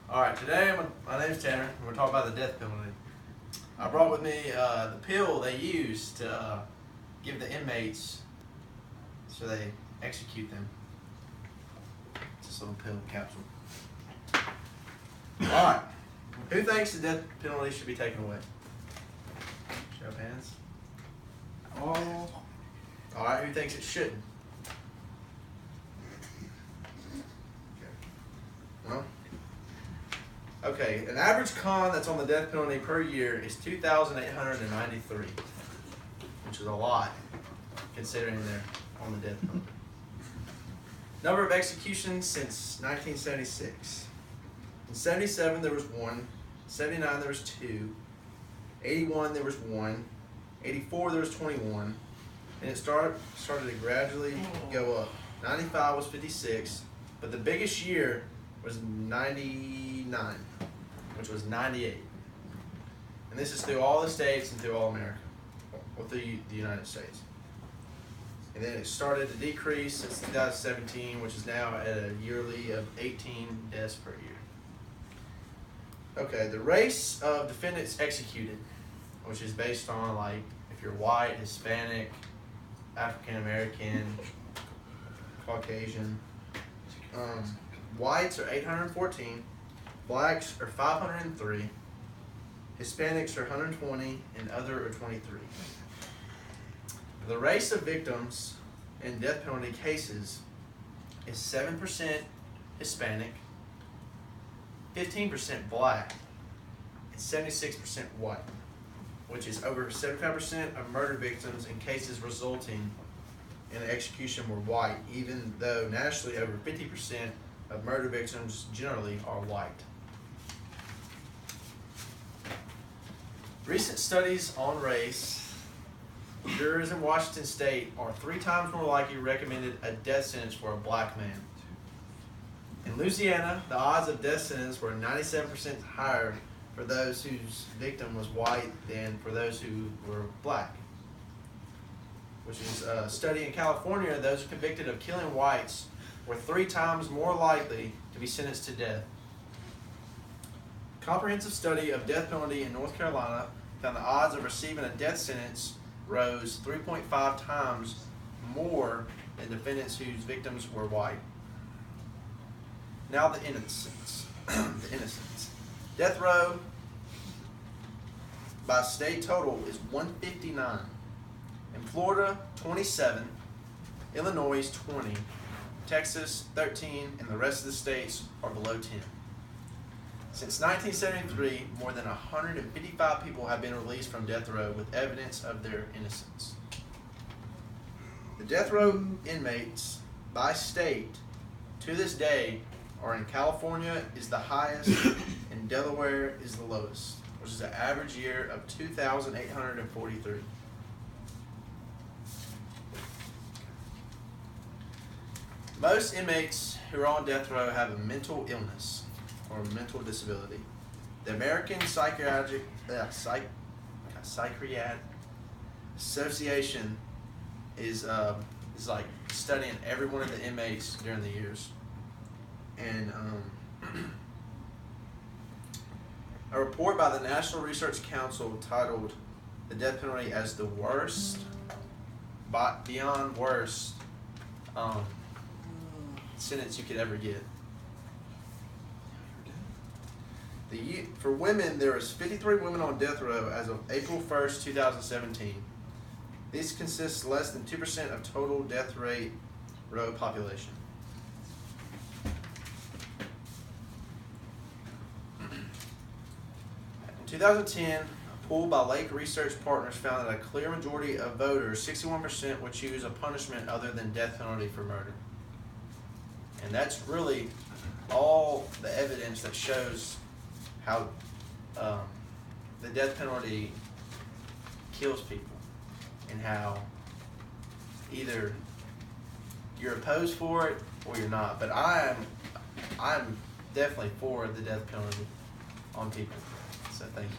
Alright, today my name's Tanner, and we're talking about the death penalty. I brought with me the pill they use to give the inmates so they execute them. It's this little pill capsule. Alright, who thinks the death penalty should be taken away? Show of hands. Oh. Alright, who thinks it shouldn't? Well, okay, an average con that's on the death penalty per year is 2,893, which is a lot considering they're on the death penalty. Number of executions since 1976. In 77 there was 1, 79 there was 2, 81 there was 1, 84 there was 21, and it started to gradually go up. 95 was 56, but the biggest year was 99, which was 98. And this is through all the states and through all America, or through the United States. And then it started to decrease since 2017, which is now at a yearly of 18 deaths per year. Okay, the race of defendants executed, which is based on like if you're white, Hispanic, African American, Caucasian. Whites are 814, blacks are 503, Hispanics are 120, and other are 23. The race of victims in death penalty cases is 7% Hispanic, 15% black, and 76% white, which is over 75% of murder victims in cases resulting in execution were white, even though nationally over 50% of murder victims generally are white. Recent studies on race, jurors in Washington State are 3 times more likely recommended a death sentence for a black man. In Louisiana, the odds of death sentence were 97% higher for those whose victim was white than for those who were black. Which is a study in California, those convicted of killing whites were 3 times more likely to be sentenced to death. Comprehensive study of death penalty in North Carolina found the odds of receiving a death sentence rose 3.5 times more than defendants whose victims were white. Now the innocents. The innocents. Death row by state total is 159. In Florida, 27. Illinois, 20. Texas, 13, and the rest of the states are below 10. Since 1973, more than 155 people have been released from death row with evidence of their innocence. The death row inmates by state to this day are in California is the highest and Delaware is the lowest, which is an average year of 2,843. Most inmates who are on death row have a mental illness or mental disability. The American Psychiatric Association is like studying every one of the inmates during the years. And a report by the National Research Council titled the death penalty as the worst, beyond worst, sentence you could ever get. For women, there is 53 women on death row as of April 1st, 2017. These consist less than 2% of total death row population. In 2010, a poll by Lake Research Partners found that a clear majority of voters, 61%, would choose a punishment other than death penalty for murder. And that's really all the evidence that shows how the death penalty kills people and how either you're opposed for it or you're not. But I'm definitely for the death penalty on people. So thank you.